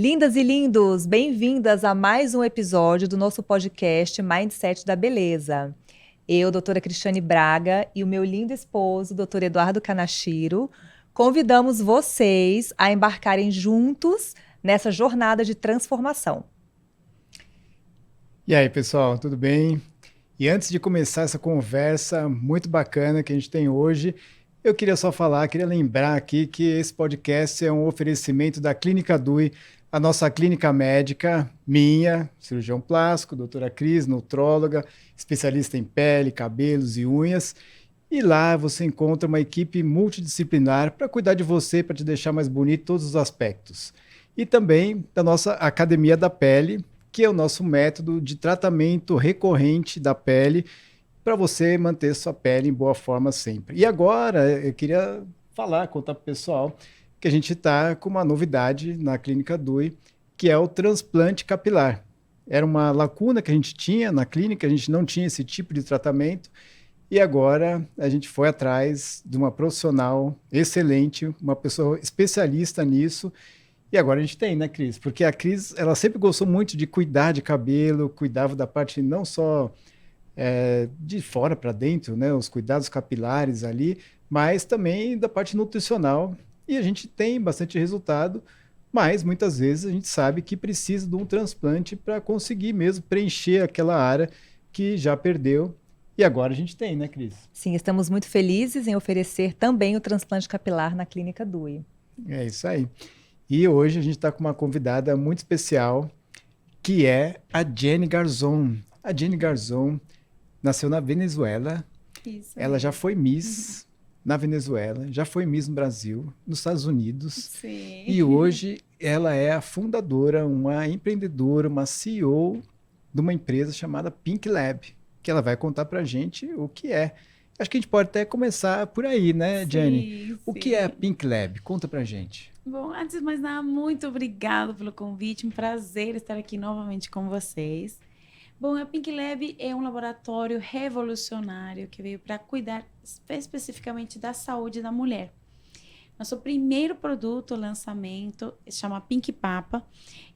Lindas e lindos, bem-vindas a mais um episódio do nosso podcast Mindset da Beleza. Eu, doutora Cristiane Braga, e o meu lindo esposo, doutor Eduardo Kanashiro, convidamos vocês a embarcarem juntos nessa jornada de transformação. E aí, pessoal, tudo bem? E antes de começar essa conversa muito bacana que a gente tem hoje, eu queria só queria lembrar aqui que esse podcast é um oferecimento da Clínica Dui, a nossa clínica médica, minha, cirurgião plástico, doutora Cris, nutróloga, especialista em pele, cabelos e unhas. E lá você encontra uma equipe multidisciplinar para cuidar de você, para te deixar mais bonito em todos os aspectos. E também da nossa Academia da Pele, que é o nosso método de tratamento recorrente da pele para você manter sua pele em boa forma sempre. E agora eu queria contar para o pessoal que a gente está com uma novidade na Clínica Dui, que é o transplante capilar. Era uma lacuna que a gente tinha na clínica, a gente não tinha esse tipo de tratamento, e agora a gente foi atrás de uma profissional excelente, uma pessoa especialista nisso, e agora a gente tem, né, Cris? Porque a Cris, ela sempre gostou muito de cuidar de cabelo, cuidava da parte não só de fora para dentro, né, os cuidados capilares ali, mas também da parte nutricional. E a gente tem bastante resultado, mas muitas vezes a gente sabe que precisa de um transplante para conseguir mesmo preencher aquela área que já perdeu. E agora a gente tem, né, Cris? Sim, estamos muito felizes em oferecer também o transplante capilar na Clínica Dui. É isso aí. E hoje a gente está com uma convidada muito especial, que é a Jenny Garzon. A Jenny Garzon nasceu na Venezuela. Isso. Ela já foi Miss na Venezuela, já foi Miss no Brasil, nos Estados Unidos. Sim. E hoje ela é a fundadora, uma empreendedora, uma CEO de uma empresa chamada Pink Lab, que ela vai contar pra gente o que é. Acho que a gente pode até começar por aí, né, Jenny? Sim, O que é a Pink Lab? Conta pra gente. Bom, antes de mais nada, muito obrigado pelo convite. Um prazer estar aqui novamente com vocês. Bom, a Pink Lab é um laboratório revolucionário que veio para cuidar especificamente da saúde da mulher. Nosso primeiro produto, lançamento, se chama Pink Papa.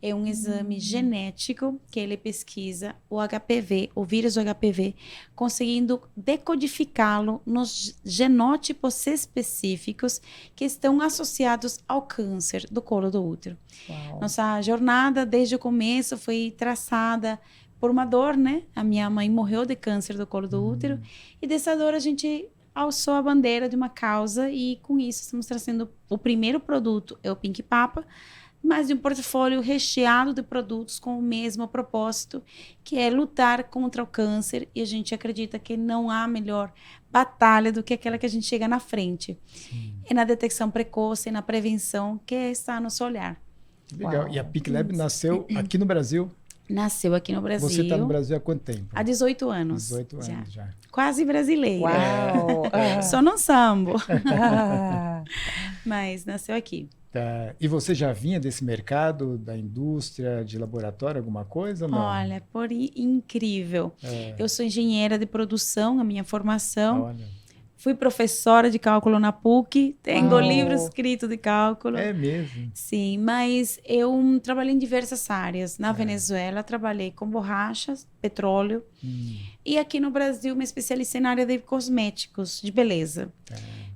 É um exame genético que ele pesquisa o HPV, o vírus do HPV, conseguindo decodificá-lo nos genótipos específicos que estão associados ao câncer do colo do útero. Uau. Nossa jornada, desde o começo, foi traçada por uma dor, né? A minha mãe morreu de câncer do colo do útero e dessa dor a gente alçou a bandeira de uma causa e com isso estamos trazendo o primeiro produto, é o Pink Papa, mas de um portfólio recheado de produtos com o mesmo propósito, que é lutar contra o câncer, e a gente acredita que não há melhor batalha do que aquela que a gente chega na frente. Sim. É na detecção precoce, na prevenção, que está no nosso olhar. Legal. Uau. E a Pink Lab nasceu aqui no Brasil? Nasceu aqui no Brasil. Você está no Brasil há quanto tempo? Há 18 anos. 18 anos já. Quase brasileira. Uau! Só não sambo. Mas nasceu aqui. Tá. E você já vinha desse mercado, da indústria, de laboratório, alguma coisa? Não? Olha, incrível. Eu sou engenheira de produção, a minha formação. Olha. Fui professora de cálculo na PUC, tenho livro escrito de cálculo. É mesmo? Sim, mas eu trabalhei em diversas áreas. Na Venezuela, trabalhei com borrachas, petróleo. E aqui no Brasil, me especializei na área de cosméticos, de beleza.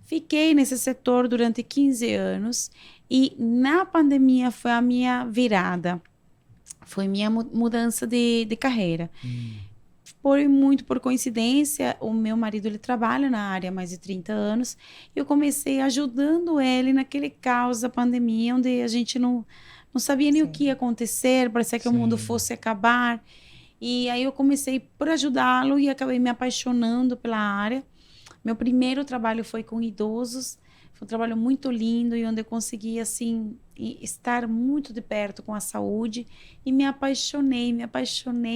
Fiquei nesse setor durante 15 anos e na pandemia foi a minha virada. Foi minha mudança de carreira. Muito por coincidência, o meu marido ele trabalha na área há mais de 30 anos e eu comecei ajudando ele naquele caos da pandemia, onde a gente não sabia nem o que ia acontecer, parecia que o mundo fosse acabar. E aí eu comecei por ajudá-lo e acabei me apaixonando pela área. Meu primeiro trabalho foi com idosos, foi um trabalho muito lindo e onde eu consegui assim estar muito de perto com a saúde e me apaixonei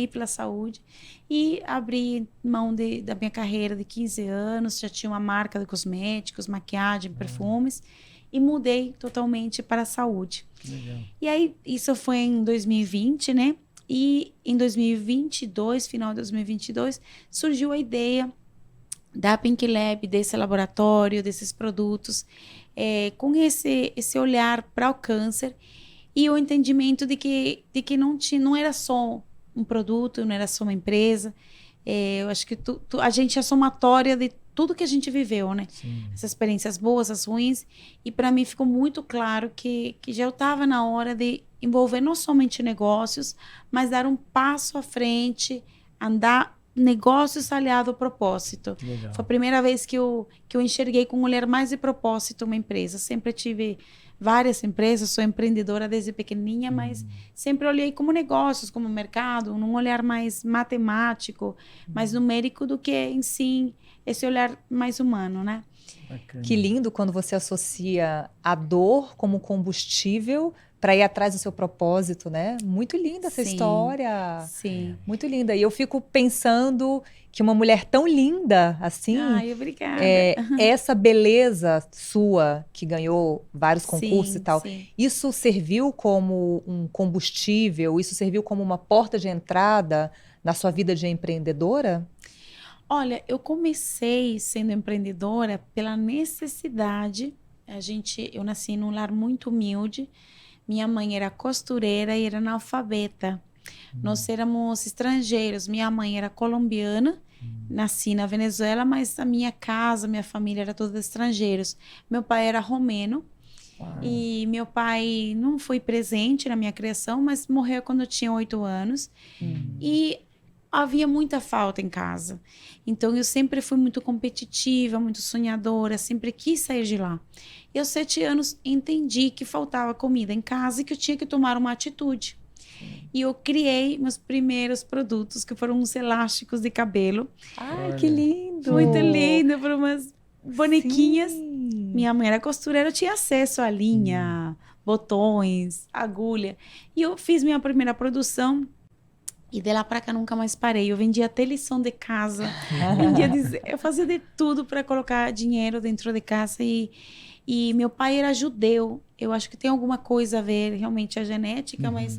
pela saúde e abri mão da minha carreira de 15 anos, já tinha uma marca de cosméticos, maquiagem, perfumes e mudei totalmente para a saúde. Legal. E aí isso foi em 2020, né? E em 2022, final de 2022, surgiu a ideia da Pink Lab, desse laboratório, desses produtos, com esse olhar para o câncer E o entendimento de que não era só um produto, não era só uma empresa. Eu acho que a gente é somatória de tudo que a gente viveu, né? Sim. As experiências boas, as ruins. E para mim ficou muito claro que já estava na hora de envolver não somente negócios, mas dar um passo à frente, andar negócios aliado ao propósito. Legal. Foi a primeira vez que eu enxerguei com um olhar mais de propósito uma empresa. Sempre tive várias empresas, sou empreendedora desde pequenininha, mas sempre olhei como negócios, como mercado, num olhar mais matemático, mais numérico do que em si esse olhar mais humano, né? Bacana. Que lindo quando você associa a dor como combustível para ir atrás do seu propósito, né? Muito linda essa Sim, história. Sim. Muito linda. E eu fico pensando que uma mulher tão linda assim, Ai, obrigada. essa beleza sua, que ganhou vários concursos Sim, e tal, sim. isso serviu como um combustível? Isso serviu como uma porta de entrada na sua vida de empreendedora? Olha, eu comecei sendo empreendedora pela necessidade. Eu nasci num lar muito humilde. Minha mãe era costureira e era analfabeta. Nós éramos estrangeiros. Minha mãe era colombiana, nasci na Venezuela, mas a minha casa, minha família era toda estrangeiros. Meu pai era romeno e meu pai não foi presente na minha criação, mas morreu quando eu tinha 8 anos. E havia muita falta em casa. Então, eu sempre fui muito competitiva, muito sonhadora, sempre quis sair de lá. E aos 7 anos, entendi que faltava comida em casa e que eu tinha que tomar uma atitude. E eu criei meus primeiros produtos, que foram uns elásticos de cabelo. Ai, que lindo! Muito lindo, foram umas bonequinhas. Sim. Minha mãe era costureira, eu tinha acesso à linha, botões, agulha. E eu fiz minha primeira produção. E de lá pra cá nunca mais parei. Eu vendia até lição de casa. Eu fazia de tudo para colocar dinheiro dentro de casa. E meu pai era judeu. Eu acho que tem alguma coisa a ver, realmente, a genética, mas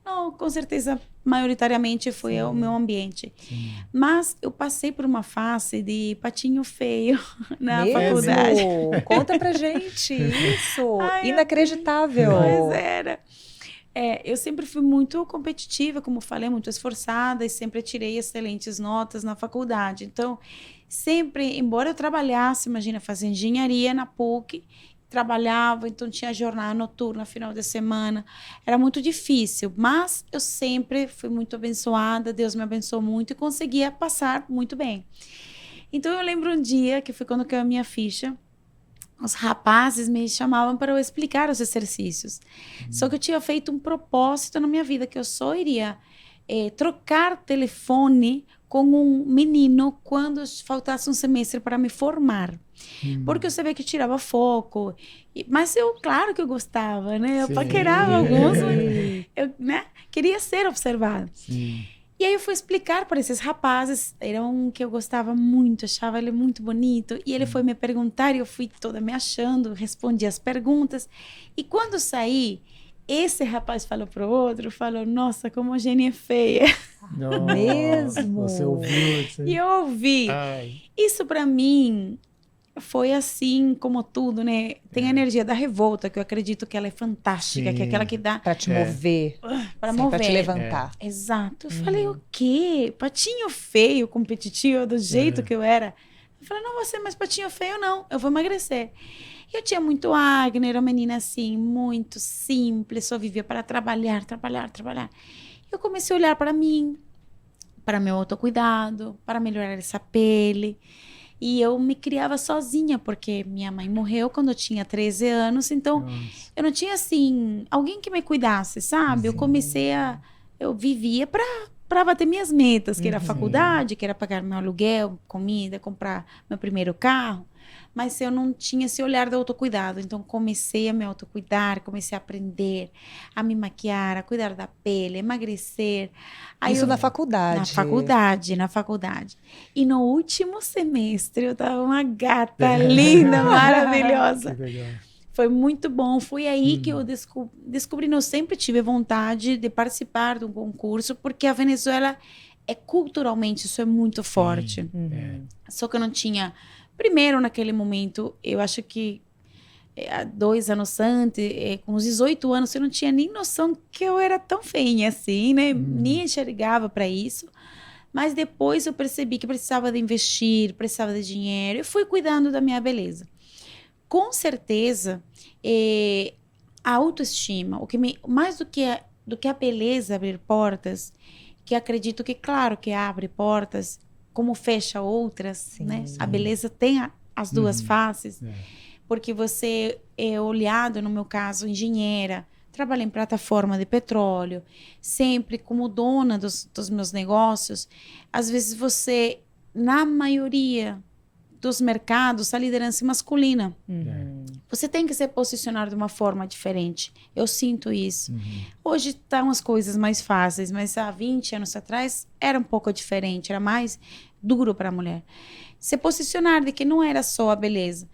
não, com certeza, maioritariamente foi o meu ambiente. Mas eu passei por uma fase de patinho feio na faculdade. Conta pra gente isso. Ai, Inacreditável. Pois era. Eu sempre fui muito competitiva, como falei, muito esforçada e sempre tirei excelentes notas na faculdade. Então, sempre, embora eu trabalhasse, imagina, fazia engenharia na PUC, trabalhava, então tinha jornada noturna, final de semana, era muito difícil, mas eu sempre fui muito abençoada, Deus me abençoou muito e conseguia passar muito bem. Então, eu lembro um dia, que foi quando caiu a minha ficha, os rapazes me chamavam para eu explicar os exercícios. Só que eu tinha feito um propósito na minha vida, que eu só iria trocar telefone com um menino quando faltasse um semestre para me formar. Porque você vê que tirava foco. Mas claro que eu gostava, né? Eu paquerava alguns, mas eu, né, queria ser observada. Sim. E aí eu fui explicar para esses rapazes, era um que eu gostava muito, achava ele muito bonito, e ele foi me perguntar e eu fui toda me achando, respondi as perguntas, e quando saí, esse rapaz falou pro outro, falou, nossa, como a Jenny é feia. Nossa, Mesmo? Você ouviu? E eu ouvi. Isso para mim foi assim como tudo, né? Tem a energia da revolta, que eu acredito que ela é fantástica, que é aquela que dá Pra te mover. para Sim, mover. pra te levantar. Exato. Eu falei, o quê? Patinho feio, competitivo, do jeito que eu era. Eu falei, não vou ser mais patinho feio, não. Eu vou emagrecer. E eu tinha muito acne, era uma menina assim, muito simples, só vivia para trabalhar. Eu comecei a olhar para mim, para meu autocuidado, para melhorar essa pele. E eu me criava sozinha, porque minha mãe morreu quando eu tinha 13 anos. Então, eu não tinha, assim, alguém que me cuidasse, sabe? Eu vivia para bater minhas metas, que era a faculdade, que era pagar meu aluguel, comida, comprar meu primeiro carro. Mas eu não tinha esse olhar do autocuidado. Então, comecei a me autocuidar, comecei a aprender a me maquiar, a cuidar da pele, emagrecer. Aí Isso na faculdade. Na faculdade. E no último semestre, eu tava uma gata linda, maravilhosa. Que legal. Foi muito bom. Foi aí que eu descobri. Eu sempre tive vontade de participar de um concurso, porque a Venezuela culturalmente, isso é muito forte. Só que eu não tinha... Primeiro, naquele momento, eu acho que há 2 anos antes, com uns 18 anos, eu não tinha nem noção que eu era tão feinha assim, né? Nem enxergava para isso. Mas depois eu percebi que precisava de investir, precisava de dinheiro. Eu fui cuidando da minha beleza. Com certeza, a autoestima, mais do que a beleza abrir portas, que acredito que, claro, que abre portas, como fecha outras, Sim. né? A beleza tem as duas faces, porque você é olhado, no meu caso, engenheira, trabalhei em plataforma de petróleo, sempre como dona dos meus negócios. Às vezes você, na maioria dos mercados, a liderança é masculina. Você tem que se posicionar de uma forma diferente. Eu sinto isso. Hoje estão as coisas mais fáceis, mas há 20 anos atrás era um pouco diferente, era mais duro para a mulher. Se posicionar de que não era só a beleza.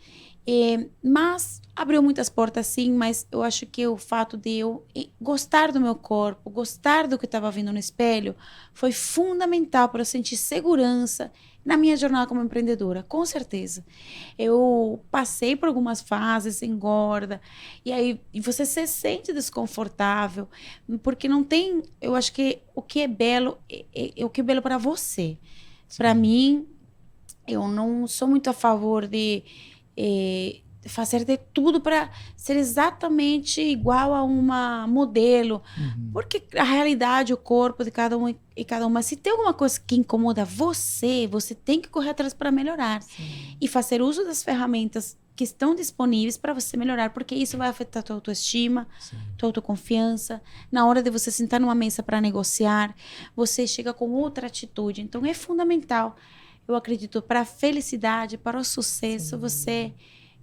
Mas abriu muitas portas, sim, mas eu acho que o fato de eu gostar do meu corpo, gostar do que estava vendo no espelho, foi fundamental para eu sentir segurança na minha jornada como empreendedora, com certeza. Eu passei por algumas fases, engorda, e aí você se sente desconfortável, porque não tem, eu acho que o que é belo é o que é belo para você. Para mim, eu não sou muito a favor de fazer de tudo para ser exatamente igual a uma modelo, porque a realidade, o corpo de cada um e cada uma, se tem alguma coisa que incomoda você, você tem que correr atrás para melhorar. E fazer uso das ferramentas que estão disponíveis para você melhorar, porque isso vai afetar a tua autoestima, tua autoconfiança. Na hora de você sentar numa mesa para negociar, você chega com outra atitude. Então é fundamental, eu acredito, para a felicidade, para o sucesso, você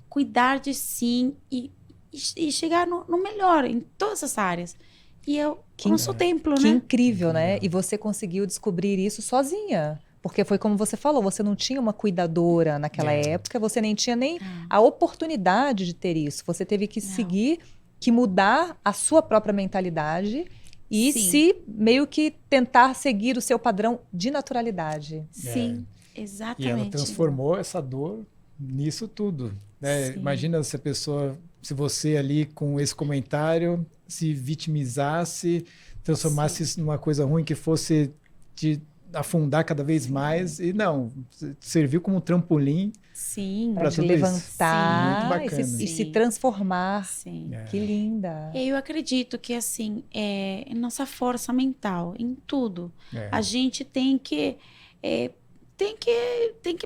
cuidar de si e chegar no melhor em todas as áreas. E eu, com o seu templo, Que né? incrível, né? E você conseguiu descobrir isso sozinha. Porque foi como você falou, você não tinha uma cuidadora naquela época, você nem tinha nem a oportunidade de ter isso. Você teve que seguir, que mudar a sua própria mentalidade e se meio que tentar seguir o seu padrão de naturalidade. Sim, exatamente. E ela transformou essa dor nisso tudo, né? Imagina se a pessoa, se você ali com esse comentário se vitimizasse, transformasse isso numa coisa ruim que fosse te afundar cada vez mais, e não, serviu como um trampolim para te levantar muito bacana. e se transformar. Que linda. Eu acredito que assim, nossa força mental em tudo, a gente tem que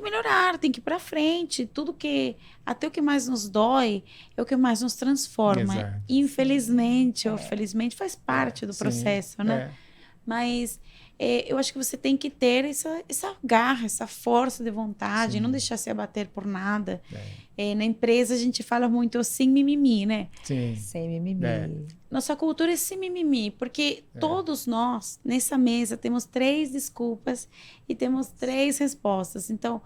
melhorar, tem que ir para frente. Tudo que, até o que mais nos dói, é o que mais nos transforma. Exato. Infelizmente ou felizmente faz parte do processo, né? Mas eu acho que você tem que ter essa garra, essa força de vontade, não deixar se abater por nada. Na empresa a gente fala muito sem mimimi, né? Sem mimimi. Nossa cultura é sem mimimi, porque todos nós, nessa mesa, temos 3 desculpas e temos 3 respostas. Então,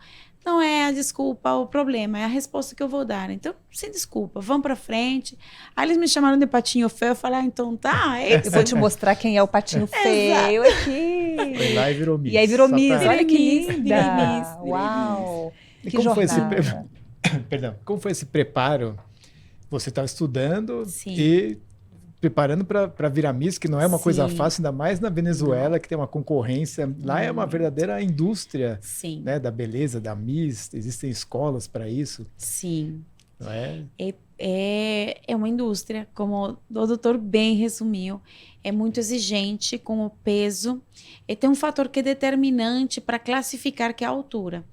não é a desculpa o problema, é a resposta que eu vou dar. Então, sem desculpa, vamos pra frente. Aí eles me chamaram de patinho feio, eu falei, então tá. Eu vou te mostrar quem é o patinho feio aqui. Foi lá e virou Miss. E aí virou Miss, olha que Miss, linda. Uau. E que como jornada. como foi esse preparo? Você estava estudando Sim. e preparando para virar Miss, que não é uma coisa fácil, ainda mais na Venezuela, que tem uma concorrência. Lá é uma verdadeira indústria, né, da beleza, da Miss. Existem escolas para isso. Sim. Não é? É uma indústria, como o doutor bem resumiu, é muito exigente com o peso. E tem um fator que é determinante para classificar, que é a altura.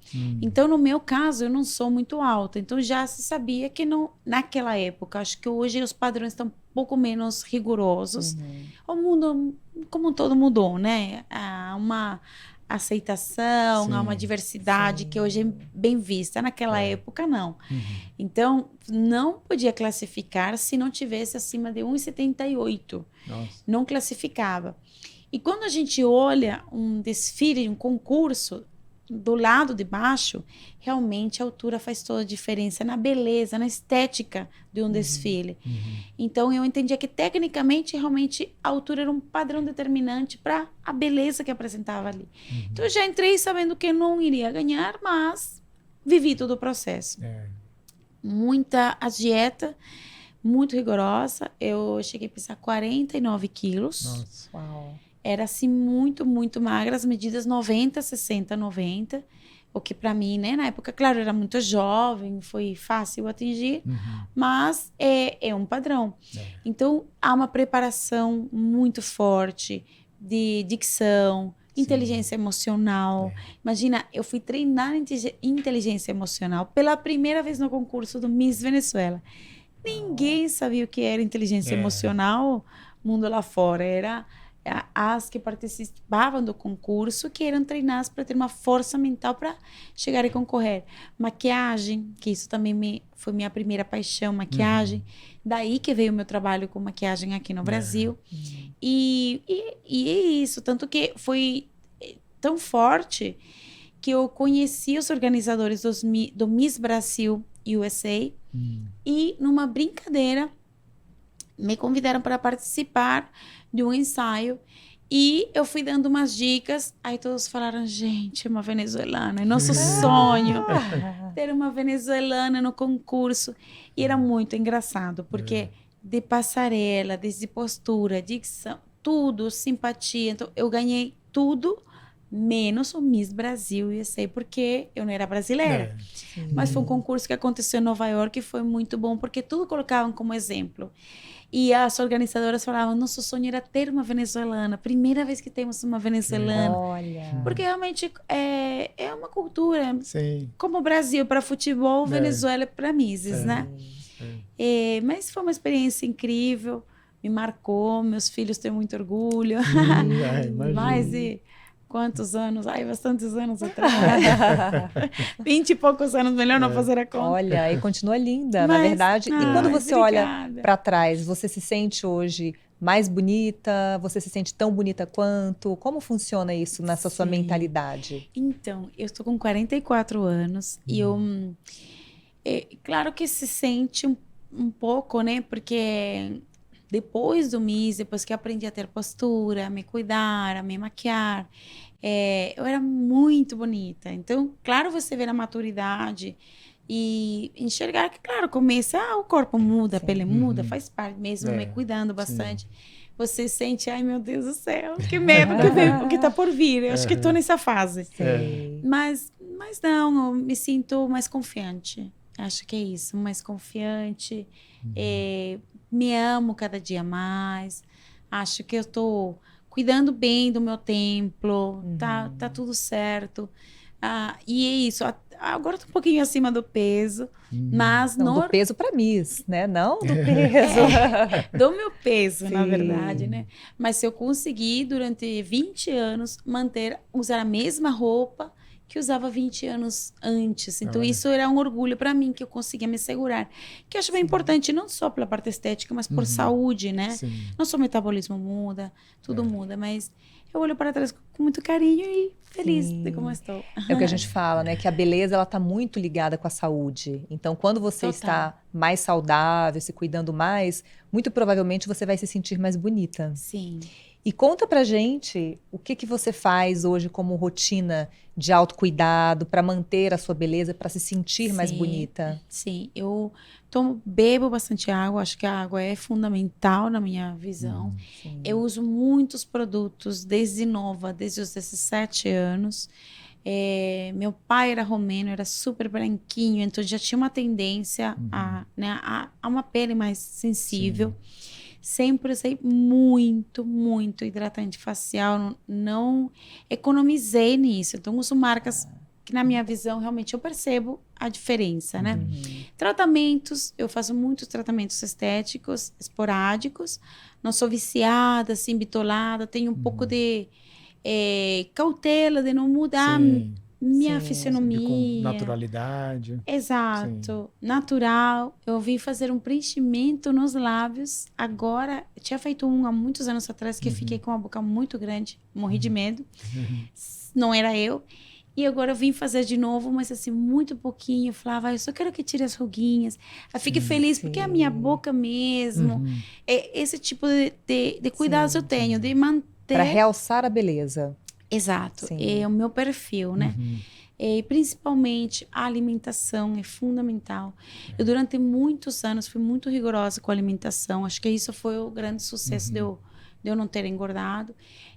Então, no meu caso, eu não sou muito alta. Então, já se sabia que não, naquela época, acho que hoje os padrões estão um pouco menos rigorosos. O mundo, como um todo, mudou, né? Há uma aceitação, há uma diversidade que hoje é bem vista. Naquela época, não. Então, não podia classificar se não tivesse acima de 1,78. Não classificava. E quando a gente olha um desfile, um concurso, do lado de baixo, realmente a altura faz toda a diferença na beleza, na estética de um desfile. Então, eu entendia que, tecnicamente, realmente, a altura era um padrão determinante para a beleza que apresentava ali. Então, eu já entrei sabendo que eu não iria ganhar, mas vivi todo o processo. a dieta muito rigorosa. Eu cheguei a pesar 49 quilos. Nossa. Uau. Era assim muito, muito magra, as medidas 90, 60, 90. O que para mim, né, na época, claro, era muito jovem, foi fácil atingir, mas é um padrão. Então, há uma preparação muito forte de dicção, inteligência emocional. Imagina, eu fui treinar inteligência emocional pela primeira vez no concurso do Miss Venezuela. Ninguém sabia o que era inteligência emocional, mundo lá fora. Era as que participavam do concurso que eram treinadas para ter uma força mental para chegar e concorrer. Maquiagem, que isso também foi minha primeira paixão, maquiagem. Daí que veio o meu trabalho com maquiagem aqui no Brasil. E é isso, tanto que foi tão forte que eu conheci os organizadores do Miss Brasil USA e numa brincadeira me convidaram para participar de um ensaio e eu fui dando umas dicas, aí todos falaram, gente, uma venezuelana, é nosso sonho ter uma venezuelana no concurso. E era muito engraçado, porque de passarela, desde postura, dicção, tudo, simpatia, então eu ganhei tudo, menos o Miss Brasil USA, porque eu não era brasileira. Mas foi um concurso que aconteceu em Nova York e foi muito bom, porque tudo colocavam como exemplo. E as organizadoras falavam, nosso sonho era ter uma venezuelana, primeira vez que temos uma venezuelana. Olha. Porque realmente é uma cultura, Sim. como o Brasil para futebol, Venezuela para Misses, né? Mas foi uma experiência incrível, me marcou, meus filhos têm muito orgulho. Mais de quantos anos? Ai, bastantes anos atrás. 20 e poucos anos, melhor não fazer a conta. Olha, e continua linda, na Mas, verdade. E quando você olha obrigada. para trás, você se sente hoje mais bonita? Você se sente tão bonita quanto? Como funciona isso nessa sua mentalidade? Então, eu estou com 44 anos e eu... claro que se sente um pouco, né? Porque depois do Miss, depois que aprendi a ter postura, a me cuidar, a me maquiar, eu era muito bonita. Então, claro, você vê a maturidade e enxergar que, claro, começa, o corpo muda, a pele muda, faz parte mesmo, me cuidando bastante. Você sente, ai meu Deus do céu, que medo o que tá por vir. Eu acho que estou nessa fase. Mas não, eu me sinto mais confiante. Acho que é isso, mais confiante. Me amo cada dia mais. Acho que eu estou cuidando bem do meu templo. Tá tudo certo. E é isso. Agora estou um pouquinho acima do peso, mas não do peso para Miss, né? Não do peso. Do meu peso, na verdade, né? Mas se eu conseguir durante 20 anos usar a mesma roupa que usava 20 anos antes. Então, isso era um orgulho para mim, que eu conseguia me segurar. Que eu acho bem importante, não só pela parte estética, mas por saúde, né? Nosso metabolismo muda, tudo muda, mas eu olho para trás com muito carinho e feliz de como eu estou. É o que a gente fala, né? Que a beleza, ela tá muito ligada com a saúde. Então, quando você está mais saudável, se cuidando mais, muito provavelmente você vai se sentir mais bonita. Sim. E conta pra gente o que você faz hoje como rotina de autocuidado para manter a sua beleza, para se sentir mais bonita. Sim, eu bebo bastante água, acho que a água é fundamental na minha visão. Eu uso muitos produtos desde nova, desde os 17 anos. Meu pai era romeno, era super branquinho, então já tinha uma tendência a uma pele mais sensível. Sempre usei muito, muito hidratante facial, não economizei nisso. Então, uso marcas que, na minha visão, realmente eu percebo a diferença, né? Tratamentos, eu faço muitos tratamentos estéticos, esporádicos. Não sou viciada, assim, bitolada. Tenho um pouco de cautela de não mudar minha fisionomia. Com naturalidade. Exato. Natural. Eu vim fazer um preenchimento nos lábios. Agora, eu tinha feito há muitos anos atrás, que eu fiquei com uma boca muito grande. Morri de medo. Não era eu. E agora eu vim fazer de novo, mas assim, muito pouquinho. Eu falava, eu só quero que tire as ruguinhas. Eu fique feliz, porque é a minha boca mesmo. Esse tipo de cuidados eu tenho, de manter... Para realçar a beleza. Exato, é o meu perfil, né? E principalmente a alimentação é fundamental. Eu, durante muitos anos, fui muito rigorosa com a alimentação. Acho que isso foi o grande sucesso de eu não ter engordado.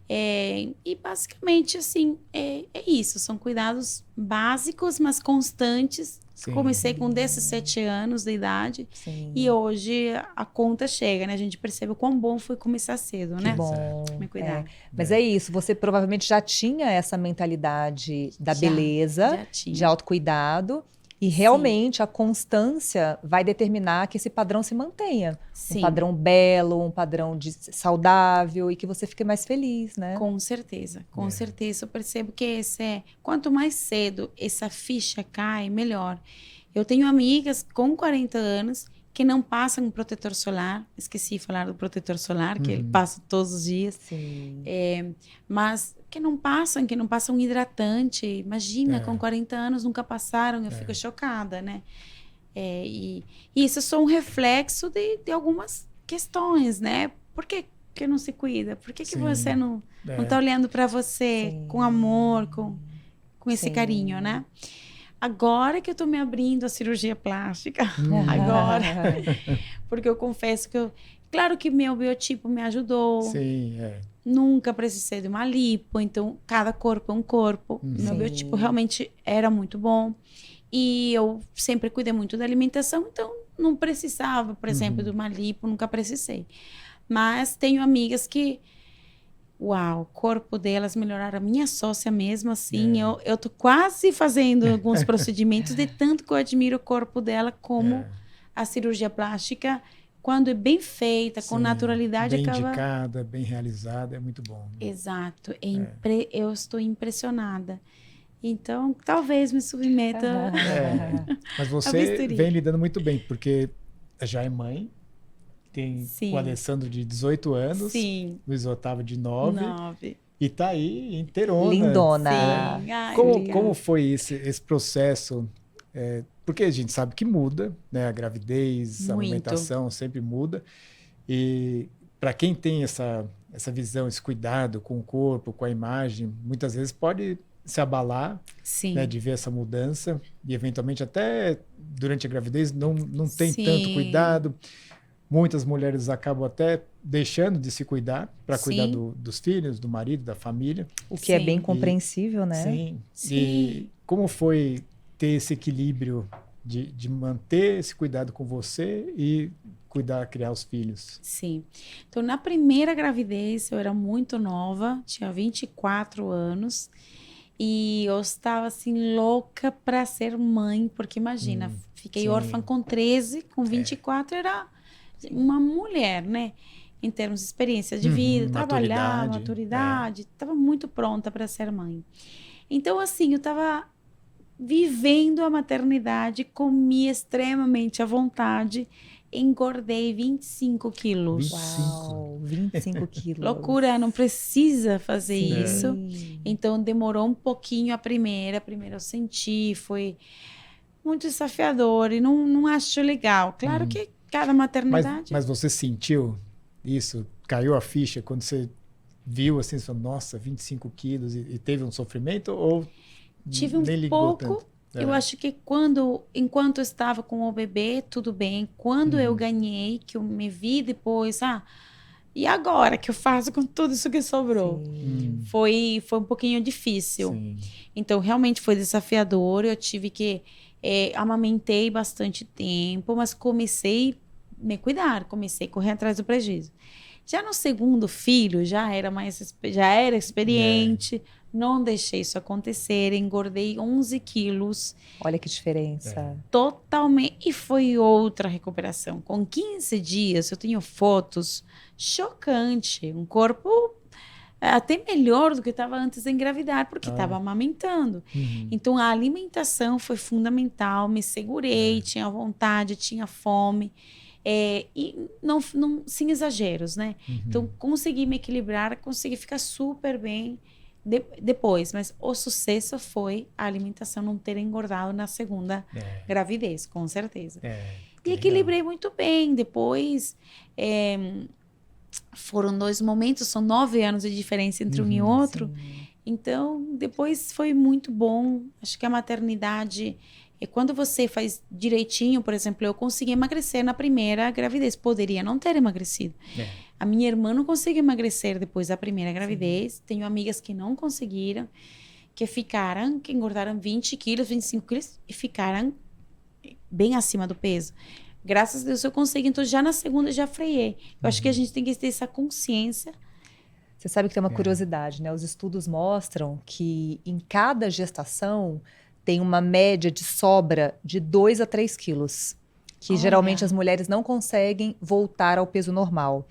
E basicamente, assim, é isso. São cuidados básicos, mas constantes. Sim. Comecei com 17 anos de idade. Sim. E hoje a conta chega, né? A gente percebe o quão bom foi começar cedo, né? Que bom. Me cuidar. Mas é isso, você provavelmente já tinha essa mentalidade da beleza, Já tinha. de autocuidado, e realmente a constância vai determinar que esse padrão se mantenha. Sim. Um padrão belo, um padrão saudável e que você fique mais feliz, né? Com certeza, com certeza. Eu percebo que quanto mais cedo essa ficha cai, melhor. Eu tenho amigas com 40 anos que não passam protetor solar. Esqueci de falar do protetor solar, que ele passa todos os dias. Sim. Mas que não passam hidratante. Imagina, com 40 anos nunca passaram. Eu fico chocada, né? E isso é só um reflexo de algumas questões, né? Por que não se cuida? Por que você não está olhando para você com amor, com esse carinho, né? Agora que eu tô me abrindo à cirurgia plástica, agora, porque eu confesso que claro que meu biotipo me ajudou. Sim, Nunca precisei de uma lipo, então cada corpo é um corpo. Meu biotipo realmente era muito bom. E eu sempre cuidei muito da alimentação, então não precisava, por exemplo, de uma lipo, nunca precisei. Mas tenho amigas que, uau, o corpo delas melhoraram. A minha sócia mesmo, assim, eu tô quase fazendo alguns procedimentos de tanto que eu admiro o corpo dela, como a cirurgia plástica, quando é bem feita, com naturalidade, bem indicada, bem realizada, é muito bom. Né? Exato. Eu estou impressionada. Então, talvez me submeta Mas você vem lidando muito bem, porque já é mãe, tem o Alessandro de 18 anos, Luiz Otávio de 9. E tá aí inteirona. Lindona. Sim. Ai, como foi esse processo? Porque a gente sabe que muda, né? A gravidez, a amamentação sempre muda. E para quem tem essa visão, esse cuidado com o corpo, com a imagem, muitas vezes pode se abalar, né, de ver essa mudança. E eventualmente até durante a gravidez não tem tanto cuidado. Muitas mulheres acabam até deixando de se cuidar para cuidar dos filhos, do marido, da família. O que é bem compreensível, né? Sim. E como foi ter esse equilíbrio de manter esse cuidado com você e criar os filhos? Sim. Então, na primeira gravidez, eu era muito nova, tinha 24 anos. E eu estava, assim, louca para ser mãe, porque imagina, fiquei órfã com 13, com 24 era uma mulher, né? Em termos de experiência de vida, trabalhar, maturidade, estava muito pronta para ser mãe. Então, assim, eu estava vivendo a maternidade, comi extremamente à vontade, engordei 25 quilos. Uau, 25 quilos. Loucura, não precisa fazer isso. Então, demorou um pouquinho a primeira eu senti, foi muito desafiador e não acho legal. Claro que cada maternidade... Mas você sentiu isso? Caiu a ficha quando você viu assim, você falou, nossa, 25 quilos e teve um sofrimento ou tive um pouco? Eu acho que enquanto eu estava com o bebê, tudo bem. Quando eu ganhei, que eu me vi depois, e agora que eu faço com tudo isso que sobrou? Foi um pouquinho difícil. Sim. Então, realmente foi desafiador. Eu tive que... amamentei bastante tempo, mas comecei a me cuidar, comecei a correr atrás do prejuízo. Já no segundo filho, já era experiente, não deixei isso acontecer, engordei 11 quilos. Olha que diferença. Totalmente. E foi outra recuperação. Com 15 dias, eu tenho fotos chocante, um corpo até melhor do que estava antes de engravidar, porque estava amamentando. Então, a alimentação foi fundamental, me segurei, tinha vontade, tinha fome. E não, sem exageros, né? Então, consegui me equilibrar, consegui ficar super bem depois. Mas o sucesso foi a alimentação não ter engordado na segunda gravidez, com certeza. E equilibrei muito bem. Depois, foram 2 momentos, são 9 anos de diferença entre um e outro. Então, depois foi muito bom. Acho que a maternidade, quando você faz direitinho, por exemplo, eu consegui emagrecer na primeira gravidez. Poderia não ter emagrecido. A minha irmã não conseguiu emagrecer depois da primeira gravidez. Tenho amigas que não conseguiram, que engordaram 20 quilos, 25 quilos e ficaram bem acima do peso. Graças a Deus eu consegui. Então, já na segunda, já freiei. Eu acho que a gente tem que ter essa consciência. Você sabe que tem uma curiosidade, né? Os estudos mostram que em cada gestação tem uma média de sobra de 2 a 3 quilos, que geralmente as mulheres não conseguem voltar ao peso normal.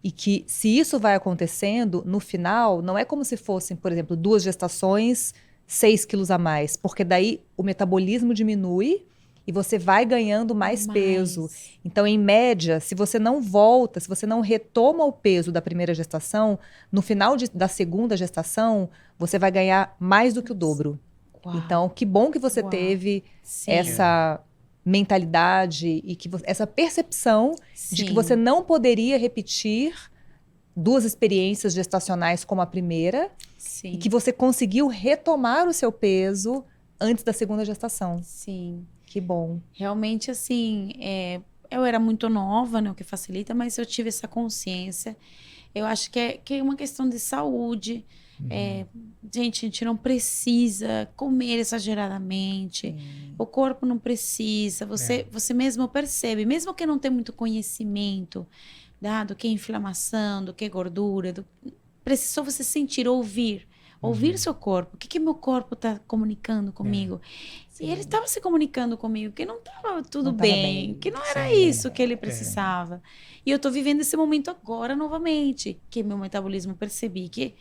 E que se isso vai acontecendo, no final, não é como se fossem, por exemplo, 2 gestações, 6 quilos a mais, porque daí o metabolismo diminui e você vai ganhando mais peso. Então, em média, se você não volta, se você não retoma o peso da primeira gestação, no final da segunda gestação, você vai ganhar mais do que o dobro. Uau. Então, que bom que você teve essa mentalidade e que essa percepção de que você não poderia repetir 2 experiências gestacionais como a primeira e que você conseguiu retomar o seu peso antes da segunda gestação. Sim. Que bom. Realmente, assim, eu era muito nova, né, o que facilita, mas eu tive essa consciência. Eu acho que é uma questão de saúde. Gente, a gente não precisa comer exageradamente. O corpo não precisa. Você mesmo percebe, mesmo que não tenha muito conhecimento, do que é inflamação, do que é gordura, precisa você sentir, ouvir seu corpo. O que meu corpo está comunicando comigo? E ele estava se comunicando comigo que não estava tudo bem, que não era isso que ele precisava. E eu estou vivendo esse momento agora novamente, que meu metabolismo percebi que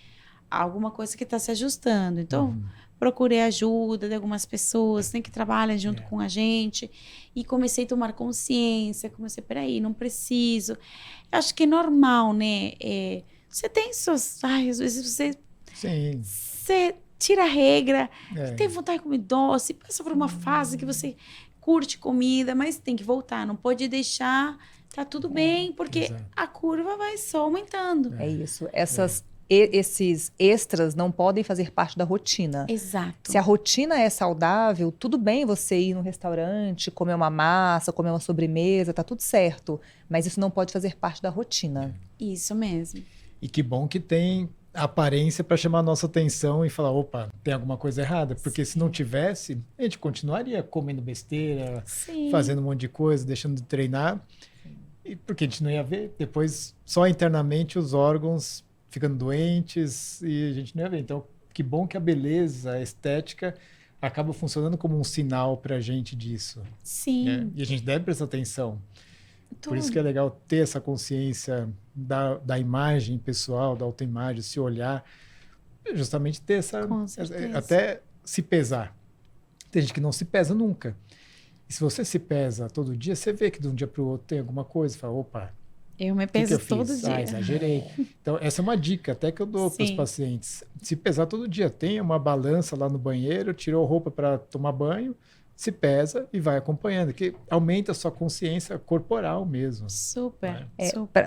há alguma coisa que está se ajustando. Então, procurei ajuda de algumas pessoas que trabalham junto com a gente e comecei a tomar consciência. Peraí, não preciso. Eu acho que é normal, né? Você tem suas... às vezes você tira a regra, tem vontade de comer doce, passa por uma fase que você curte comida, mas tem que voltar, não pode deixar, tá tudo bem, porque a curva vai só aumentando. É isso, esses extras não podem fazer parte da rotina. Exato. Se a rotina é saudável, tudo bem você ir no restaurante, comer uma massa, comer uma sobremesa, tá tudo certo, mas isso não pode fazer parte da rotina. Isso mesmo. E que bom que tem aparência para chamar a nossa atenção e falar, opa, tem alguma coisa errada, porque se não tivesse, a gente continuaria comendo besteira, fazendo um monte de coisa, deixando de treinar, e porque a gente não ia ver, depois só internamente os órgãos ficando doentes e a gente não ia ver. Então, que bom que a beleza, a estética acaba funcionando como um sinal para a gente disso. Sim. Né? E a gente deve prestar atenção. Por isso que é legal ter essa consciência da imagem pessoal, da autoimagem, se olhar, justamente ter essa... até se pesar. Tem gente que não se pesa nunca. E se você se pesa todo dia, você vê que de um dia para o outro tem alguma coisa, fala, opa, eu me peso todo dia. Exagerei. Então, essa é uma dica até que eu dou para os pacientes. Se pesar todo dia, tenha uma balança lá no banheiro, tirou roupa para tomar banho, se pesa e vai acompanhando, que aumenta a sua consciência corporal mesmo. Super.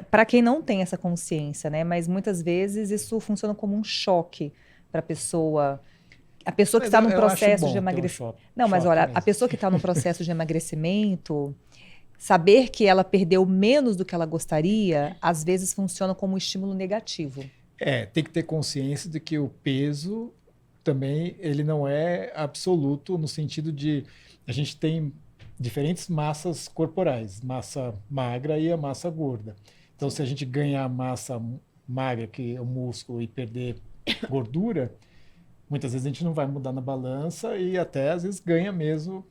Para quem não tem essa consciência, né? Mas muitas vezes isso funciona como um choque para a pessoa. A pessoa que está num processo de emagrecimento. Não, mas olha, mesmo. A pessoa que está num processo de emagrecimento, saber que ela perdeu menos do que ela gostaria, às vezes funciona como um estímulo negativo. Tem que ter consciência de que o peso também ele não é absoluto no sentido de a gente tem diferentes massas corporais, massa magra e a massa gorda. Então, se a gente ganhar massa magra, que é o músculo, e perder gordura, muitas vezes a gente não vai mudar na balança e até às vezes ganha mesmo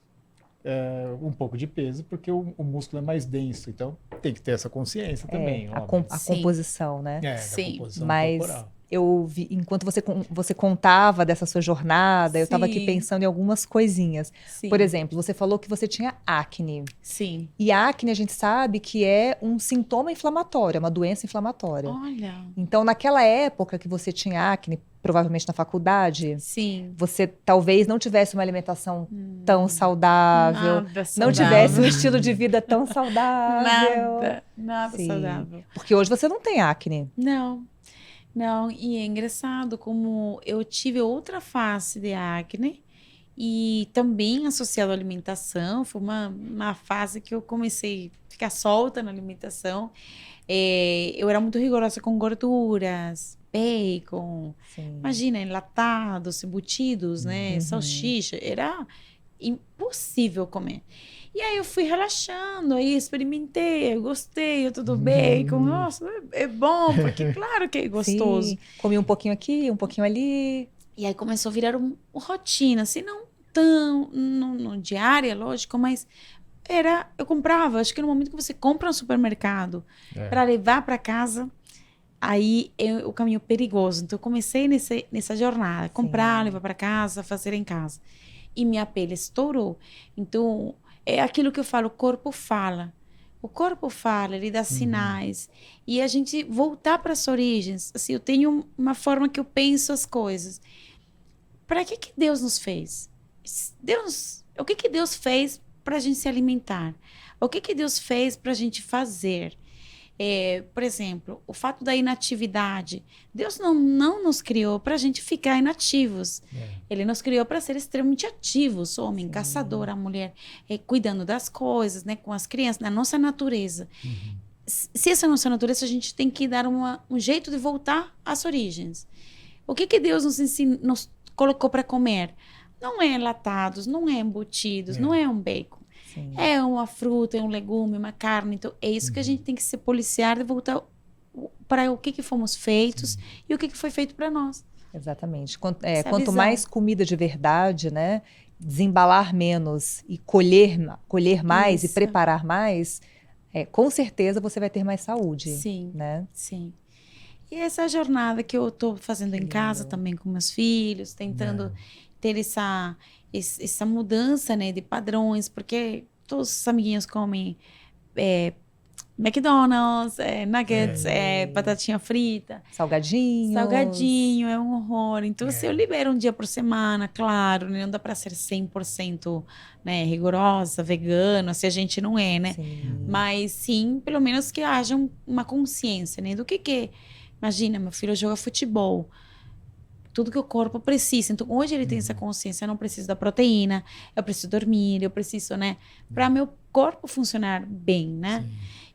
um pouco de peso, porque o músculo é mais denso. Então, tem que ter essa consciência também. A composição, né? Sim. Da composição mas corporal. Eu vi, enquanto você contava dessa sua jornada, eu estava aqui pensando em algumas coisinhas. Sim. Por exemplo, você falou que você tinha acne. Sim. E a acne a gente sabe que é um sintoma inflamatório, é uma doença inflamatória. Olha. Então, naquela época que você tinha acne, provavelmente na faculdade, você talvez não tivesse uma alimentação tão saudável, não tivesse um estilo de vida tão saudável. Nada saudável. Porque hoje você não tem acne. Não. Não, e é engraçado como eu tive outra face de acne e também associado à alimentação. Foi uma fase que eu comecei a ficar solta na alimentação. Eu era muito rigorosa com gorduras, bacon, Sim. imagina, enlatados, embutidos, né? Uhum. Salsicha. Era impossível comer. E aí eu fui relaxando, aí experimentei, eu gostei, tudo bacon. Nossa, é bom, porque claro que é gostoso. Sim. Comi um pouquinho aqui, um pouquinho ali. E aí começou a virar uma rotina, assim, não tão no diária, lógico, mas eu comprava, acho que no momento que você compra no supermercado para levar para casa, aí é o caminho perigoso. Então eu comecei nessa jornada, comprar, levar para casa, fazer em casa. E minha pele estourou. Então é aquilo que eu falo, o corpo fala. O corpo fala, ele dá sinais. E a gente voltar para as origens. Assim, eu tenho uma forma que eu penso as coisas. Para que Deus nos fez? O que Deus fez para a gente se alimentar? O que Deus fez para a gente fazer? Por exemplo, o fato da inatividade. Deus não nos criou para a gente ficar inativos. Ele nos criou para ser extremamente ativos. O homem, caçador, a mulher, cuidando das coisas, né, com as crianças, na nossa natureza. Se essa é a nossa natureza, a gente tem que dar um jeito de voltar às origens. O que Deus nos colocou para comer? Não é enlatados, não é embutidos, não é um bacon. Sim. É uma fruta, é um legume, uma carne. Então, é isso que a gente tem que se policiar e voltar para o que fomos feitos e o que foi feito para nós. Exatamente. Essa Quanto visão. mais comida de verdade, né? Desembalar menos e colher mais e Isso. preparar mais, com certeza você vai ter mais saúde. Sim, Né? sim. E essa jornada que eu estou fazendo em casa também com meus filhos, tentando ter essa mudança, né, de padrões, porque todos os amiguinhos comem McDonald's, nuggets, batatinha frita. Salgadinho, é um horror. Então, se eu libero um dia por semana, claro, né, não dá para ser 100%, né, rigorosa, vegana, se a gente não é, né? Sim. Mas sim, pelo menos que haja uma consciência, né, do que Imagina, meu filho joga futebol. Tudo que o corpo precisa. Então, hoje ele tem essa consciência. Eu não preciso da proteína, eu preciso dormir, eu preciso, né? Para meu corpo funcionar bem, né?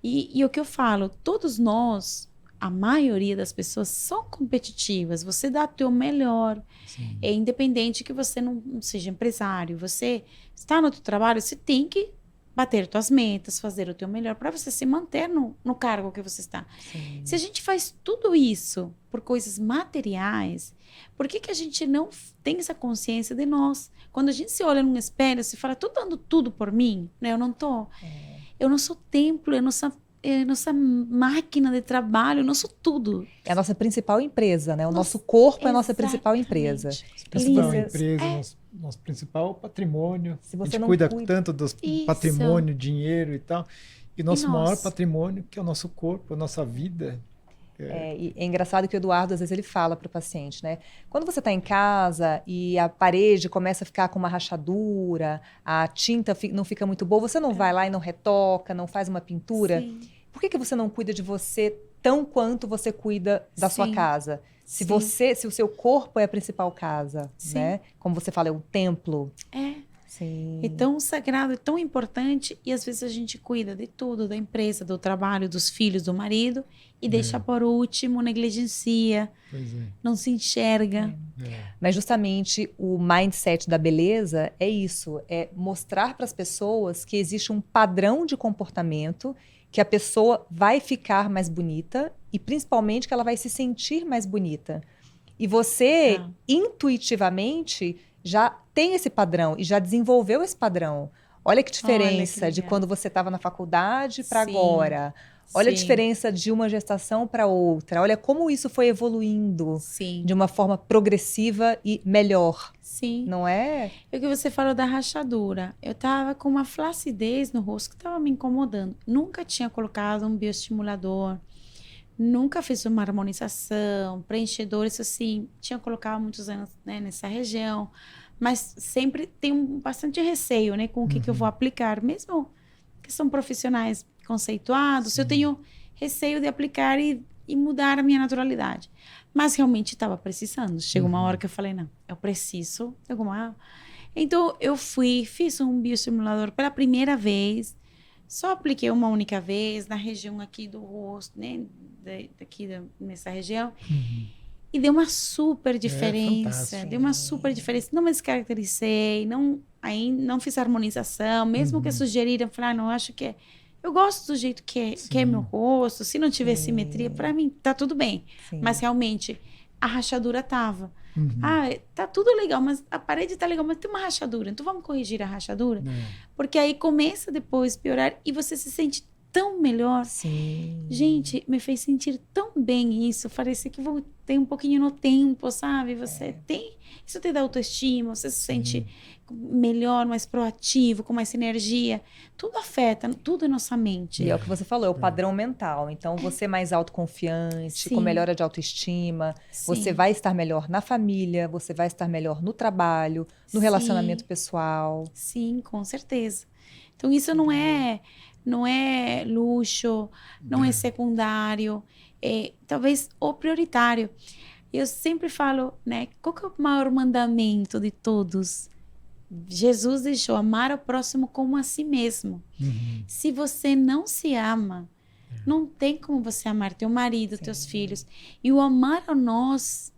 E o que eu falo, todos nós, a maioria das pessoas são competitivas. Você dá o teu melhor. É independente que você não seja empresário. Você está no teu trabalho, você tem que bater tuas metas, fazer o teu melhor para você se manter no cargo que você está. Sim. Se a gente faz tudo isso por coisas materiais, por que a gente não tem essa consciência de nós? Quando a gente se olha num espelho, se fala, tô dando tudo por mim, né? Eu não tô. Eu não sou templo, é nossa máquina de trabalho, eu não sou tudo. É a nossa principal empresa, né? O nosso corpo é a nossa principal empresa. Principal empresa, nosso principal patrimônio. Se A você gente não cuida tanto do patrimônio, dinheiro e tal. E nosso maior patrimônio, que é o nosso corpo, a nossa vida. E é engraçado que o Eduardo, às vezes, ele fala para o paciente, né? Quando você está em casa e a parede começa a ficar com uma rachadura, a tinta não fica muito boa, você não vai lá e não retoca, não faz uma pintura? Sim. Por que você não cuida de você tão quanto você cuida da sua casa? Se o seu corpo é a principal casa, né? Como você fala, é um templo. Sim. É tão sagrado, é tão importante, e às vezes a gente cuida de tudo, da empresa, do trabalho, dos filhos, do marido, e deixa por último, negligencia, não se enxerga. Mas justamente o mindset da beleza é isso, é mostrar para as pessoas que existe um padrão de comportamento, que a pessoa vai ficar mais bonita e principalmente que ela vai se sentir mais bonita. E você, intuitivamente, já tem esse padrão e já desenvolveu esse padrão. Olha que diferença de quando você estava na faculdade para agora. Olha a diferença de uma gestação para outra. Olha como isso foi evoluindo de uma forma progressiva e melhor. Sim. Não é? É o que você falou da rachadura. Eu tava com uma flacidez no rosto que tava me incomodando. Nunca tinha colocado um bioestimulador. Nunca fiz uma harmonização, preenchedor, isso assim. Tinha colocado há muitos anos, né, nessa região. Mas sempre tenho bastante receio, né, com o que eu vou aplicar. Mesmo que são profissionais conceituados, eu tenho receio de aplicar e mudar a minha naturalidade. Mas realmente estava precisando. Chegou uma hora que eu falei, não, eu preciso de alguma... Então, eu fiz um bioestimulador pela primeira vez. Só apliquei uma única vez na região aqui do rosto, né? Nessa região. E deu uma super diferença. Deu uma super diferença. Não me descaracterizei, não fiz harmonização. Mesmo que sugeriram, falei, não, acho que é... Eu gosto do jeito que é meu rosto. Se não tiver simetria, para mim, tá tudo bem. Sim. Mas realmente, a rachadura tava. Tá tudo legal, mas a parede tá legal, mas tem uma rachadura. Então, vamos corrigir a rachadura? Porque aí começa depois a piorar e você se sente tão melhor. Sim. Gente, me fez sentir tão bem isso. Parecia que voltei um pouquinho no tempo, sabe? Você tem... Isso te dá autoestima, você se sente melhor, mais proativo, com mais energia. Tudo afeta, tudo é nossa mente. E é o que você falou, é o padrão mental. Então, você é mais autoconfiante, com melhora de autoestima, você vai estar melhor na família, você vai estar melhor no trabalho, no relacionamento pessoal. Sim, com certeza. Então, isso não é luxo, não é secundário, é talvez o prioritário. Eu sempre falo, né, qual que é o maior mandamento de todos? Jesus deixou amar o próximo como a si mesmo. Se você não se ama, não tem como você amar teu marido, teus filhos. E o amar a nós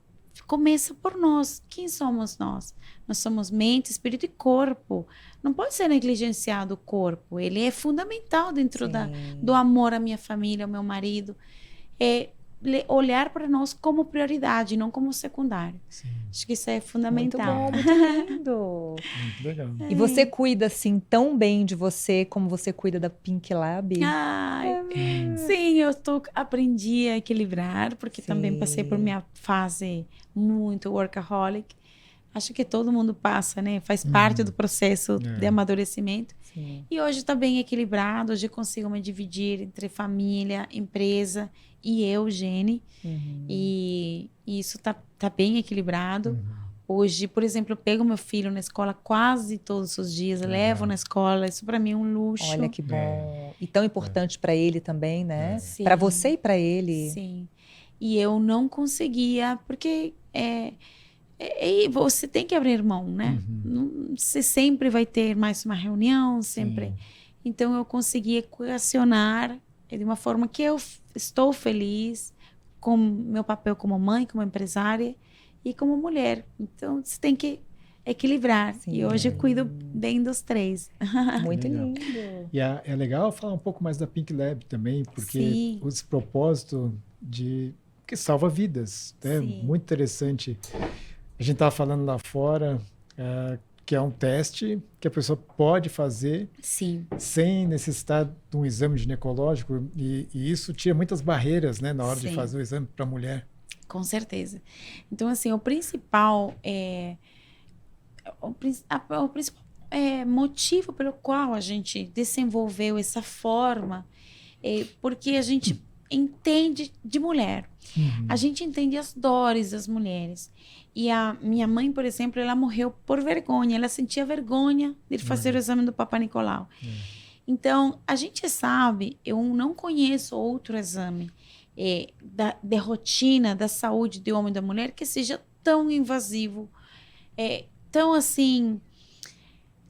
começa por nós. Quem somos nós? Nós somos mente, espírito e corpo. Não pode ser negligenciado o corpo. Ele é fundamental dentro do amor à minha família, ao meu marido. É olhar para nós como prioridade, não como secundário. Acho que isso é fundamental. Muito bom, muito lindo. Muito legal. E você cuida, assim, tão bem de você como você cuida da Pink Lab? Sim, aprendi a equilibrar, porque também passei por minha fase muito workaholic. Acho que todo mundo passa, né? Faz parte do processo de amadurecimento. E hoje está bem equilibrado, hoje consigo me dividir entre família, empresa e eu, Gene. E isso tá bem equilibrado. Hoje, por exemplo, eu pego meu filho na escola quase todos os dias, levo na escola, isso para mim é um luxo. Olha que bom. E tão importante para ele também, né? Para você e para ele. Sim. E eu não conseguia, porque você tem que abrir mão, né? Você sempre vai ter mais uma reunião, sempre. Então, eu consegui equacionar de uma forma que eu estou feliz com meu papel como mãe, como empresária e como mulher. Então, você tem que equilibrar. E hoje eu cuido bem dos três. Muito lindo. E é legal falar um pouco mais da Pink Lab também, porque esse propósito que salva vidas, né? Muito interessante. A gente estava falando lá fora que é um teste que a pessoa pode fazer sem necessitar de um exame ginecológico e isso tira muitas barreiras, né, na hora de fazer o exame para a mulher. Com certeza. Então, assim, o principal motivo pelo qual a gente desenvolveu essa forma é porque a gente entende de mulher. A gente entende as dores das mulheres. E a minha mãe, por exemplo, ela morreu por vergonha. Ela sentia vergonha de fazer o exame do Papa Nicolau. Então, a gente sabe, eu não conheço outro exame de rotina da saúde do homem e da mulher que seja tão invasivo, tão assim,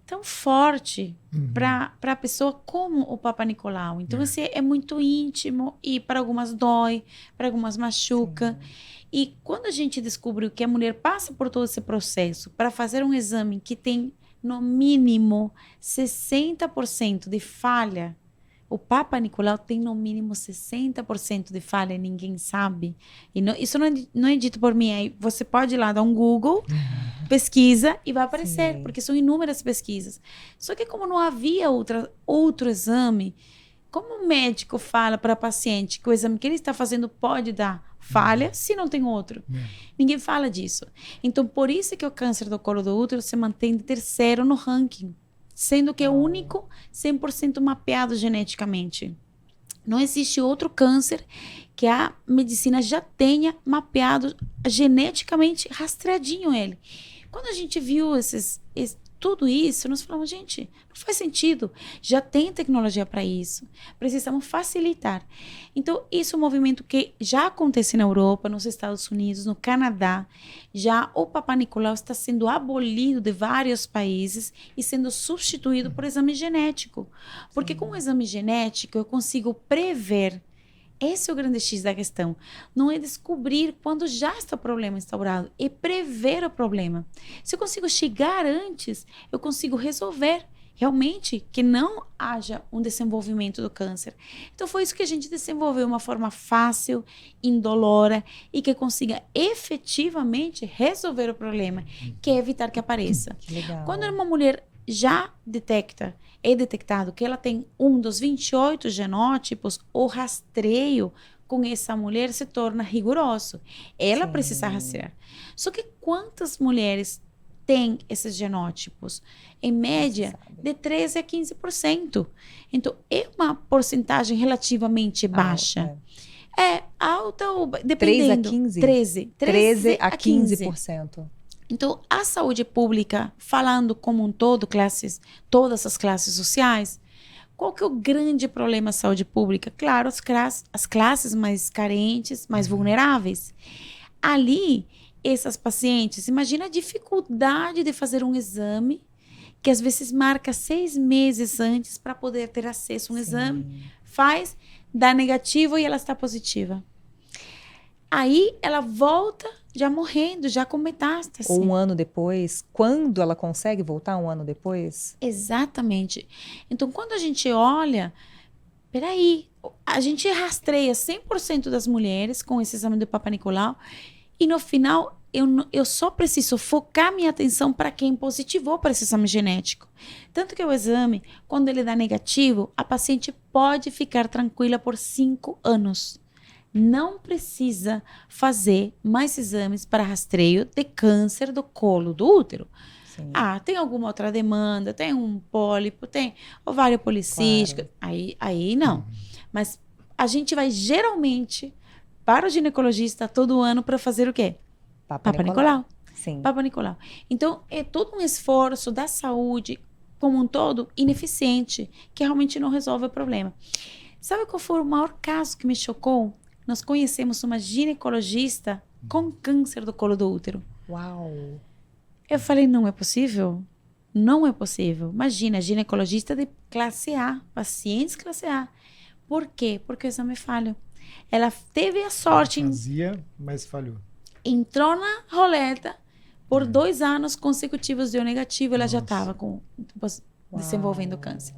tão forte para a pessoa como o Papa Nicolau. Então, assim, é muito íntimo e para algumas dói, para algumas machuca. E quando a gente descobriu que a mulher passa por todo esse processo para fazer um exame que tem, no mínimo, 60% de falha, o Papa Nicolau tem, no mínimo, 60% de falha e ninguém sabe. E isso não é dito por mim. Aí você pode ir lá, dar um Google, pesquisa e vai aparecer, porque são inúmeras pesquisas. Só que como não havia outro exame, como o médico fala para a paciente que o exame que ele está fazendo pode dar falha se não tem outro? Ninguém fala disso. Então, por isso que o câncer do colo do útero se mantém de terceiro no ranking, sendo que é o único 100% mapeado geneticamente. Não existe outro câncer que a medicina já tenha mapeado geneticamente, rastreadinho ele. Quando a gente viu tudo isso, nós falamos, gente, não faz sentido. Já tem tecnologia para isso. Precisamos facilitar. Então, isso é um movimento que já acontece na Europa, nos Estados Unidos, no Canadá. Já o Papai Nicolau está sendo abolido de vários países e sendo substituído por exame genético. Porque com o exame genético eu consigo prever. Esse é o grande X da questão. Não é descobrir quando já está o problema instaurado, é prever o problema. Se eu consigo chegar antes, eu consigo resolver realmente que não haja um desenvolvimento do câncer. Então foi isso que a gente desenvolveu, uma forma fácil, indolora e que consiga efetivamente resolver o problema, que é evitar que apareça. Que legal. Quando uma mulher já é detectado que ela tem um dos 28 genótipos, o rastreio com essa mulher se torna rigoroso. Ela Sim. precisa rastrear. Só que quantas mulheres têm esses genótipos? Em média, de 13% a 15%. Então, é uma porcentagem relativamente baixa. É alta ou dependendo. 13 a 15%. Então, a saúde pública, falando como um todo, todas as classes sociais, qual que é o grande problema da saúde pública? Claro, as classes mais carentes, mais vulneráveis. Ali, essas pacientes, imagina a dificuldade de fazer um exame que às vezes marca 6 meses antes para poder ter acesso a um exame, faz, dá negativo e ela está positiva. Aí ela volta já morrendo, já com metástase. Ou um ano depois, quando ela consegue voltar um ano depois? Exatamente. Então, quando a gente olha, peraí, a gente rastreia 100% das mulheres com esse exame do Papa Nicolau e no final eu só preciso focar minha atenção para quem positivou para esse exame genético. Tanto que o exame, quando ele dá negativo, a paciente pode ficar tranquila por 5 anos. Não precisa fazer mais exames para rastreio de câncer do colo do útero. Sim. Tem alguma outra demanda, tem um pólipo, tem ovário policístico, claro. Aí não. Mas a gente vai geralmente para o ginecologista todo ano para fazer o quê? Papa Nicolau. Sim. Papa Nicolau. Então, é todo um esforço da saúde como um todo ineficiente, que realmente não resolve o problema. Sabe qual foi o maior caso que me chocou? Nós conhecemos uma ginecologista com câncer do colo do útero. Uau! Eu falei, não é possível? Não é possível. Imagina, ginecologista de classe A, pacientes classe A. Por quê? Porque o exame é falho. Ela teve a sorte... Fazia, mas falhou. Entrou na roleta, por 2 anos consecutivos deu negativo, ela já estava desenvolvendo câncer.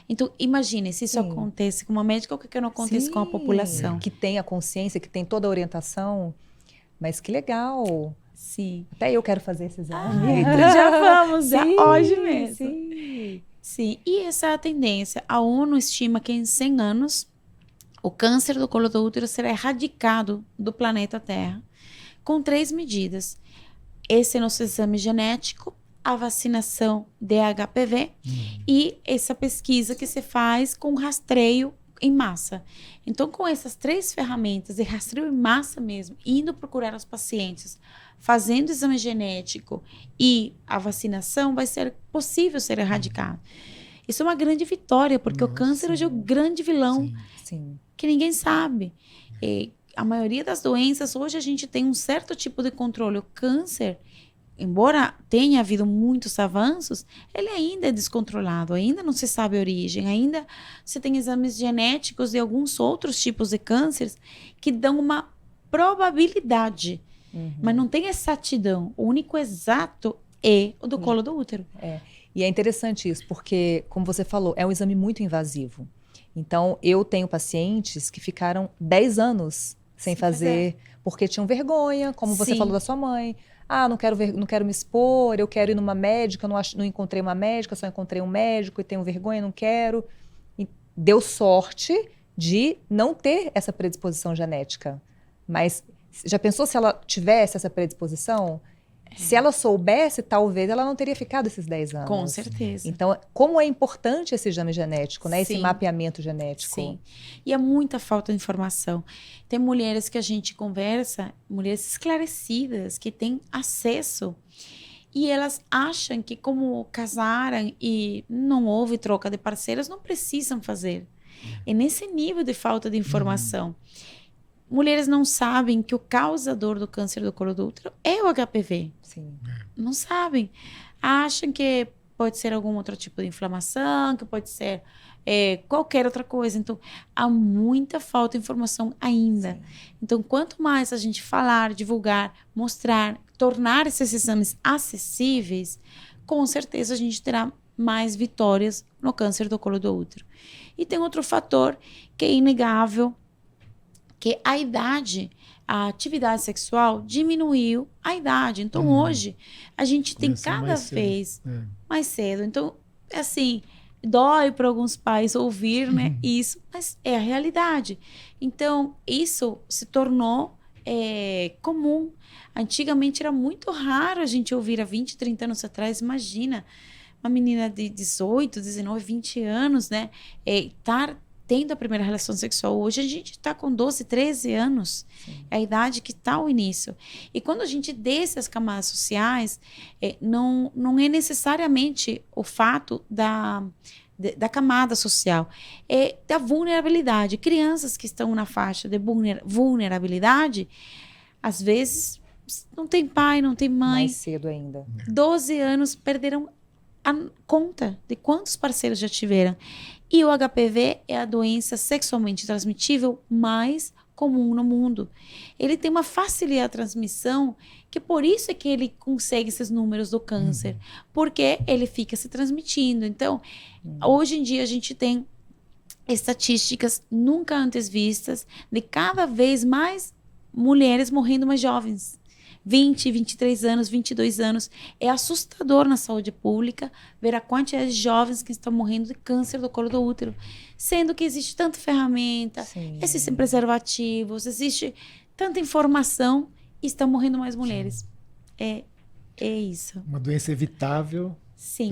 Então, imagine se isso acontece com uma médica, o que não acontece com a população. Que tem a consciência, que tem toda a orientação. Mas que legal. Sim. Até eu quero fazer esse exame. Então já vamos, já hoje mesmo. Sim. E essa é a tendência. A ONU estima que em 100 anos, o câncer do colo do útero será erradicado do planeta Terra, com 3 medidas. Esse é nosso exame genético, a vacinação de HPV e essa pesquisa que se faz com rastreio em massa. Então, com essas 3 ferramentas de rastreio em massa mesmo, indo procurar os pacientes, fazendo o exame genético e a vacinação, vai ser possível ser erradicado. Isso é uma grande vitória, porque o câncer hoje é o grande vilão que ninguém sabe. A maioria das doenças, hoje a gente tem um certo tipo de controle. O câncer, embora tenha havido muitos avanços, ele ainda é descontrolado, ainda não se sabe a origem, ainda se tem exames genéticos de alguns outros tipos de cânceres que dão uma probabilidade, mas não tem exatidão. O único exato é o do colo do útero. E é interessante isso, porque, como você falou, é um exame muito invasivo. Então, eu tenho pacientes que ficaram 10 anos sem fazer, porque tinham vergonha, como você falou da sua mãe. Não quero me expor, eu quero ir numa médica, não encontrei uma médica, só encontrei um médico e tenho vergonha, não quero. E deu sorte de não ter essa predisposição genética. Mas já pensou se ela tivesse essa predisposição? Se ela soubesse, talvez ela não teria ficado esses 10 anos. Com certeza. Então, como é importante esse exame genético, né? Esse mapeamento genético. Sim. E há muita falta de informação. Tem mulheres que a gente conversa, mulheres esclarecidas, que têm acesso. E elas acham que como casaram e não houve troca de parceiros, não precisam fazer. É nesse nível de falta de informação. Mulheres não sabem que o causador do câncer do colo do útero é o HPV. Sim. Não sabem. Acham que pode ser algum outro tipo de inflamação, que pode ser qualquer outra coisa. Então, há muita falta de informação ainda. Sim. Então, quanto mais a gente falar, divulgar, mostrar, tornar esses exames acessíveis, com certeza a gente terá mais vitórias no câncer do colo do útero. E tem outro fator que é inegável, que a idade, a atividade sexual diminuiu a idade. Então, hoje, a gente tem Começou cada mais cedo. vez mais cedo. Então, assim, dói para alguns pais ouvir, né, isso, mas é a realidade. Então, isso se tornou comum. Antigamente era muito raro a gente ouvir há 20, 30 anos atrás. Imagina, uma menina de 18, 19, 20 anos, né, estar tendo a primeira relação sexual. Hoje a gente está com 12, 13 anos. Sim. É a idade que está o início. E quando a gente desce as camadas sociais, não é necessariamente o fato da camada social, é da vulnerabilidade. Crianças que estão na faixa de vulnerabilidade, às vezes não tem pai, não tem mãe. Mais cedo ainda. 12 anos, perderam a conta de quantos parceiros já tiveram. E o HPV é a doença sexualmente transmitível mais comum no mundo. Ele tem uma facilidade de transmissão, que por isso é que ele consegue esses números do câncer, porque ele fica se transmitindo. Então, hoje em dia a gente tem estatísticas nunca antes vistas de cada vez mais mulheres morrendo mais jovens. 20, 23 anos, 22 anos. É assustador na saúde pública ver a quantidade de jovens que estão morrendo de câncer do colo do útero. Sendo que existe tanta ferramenta, existem preservativos, existe tanta informação e estão morrendo mais mulheres. É isso. Uma doença evitável. Sim.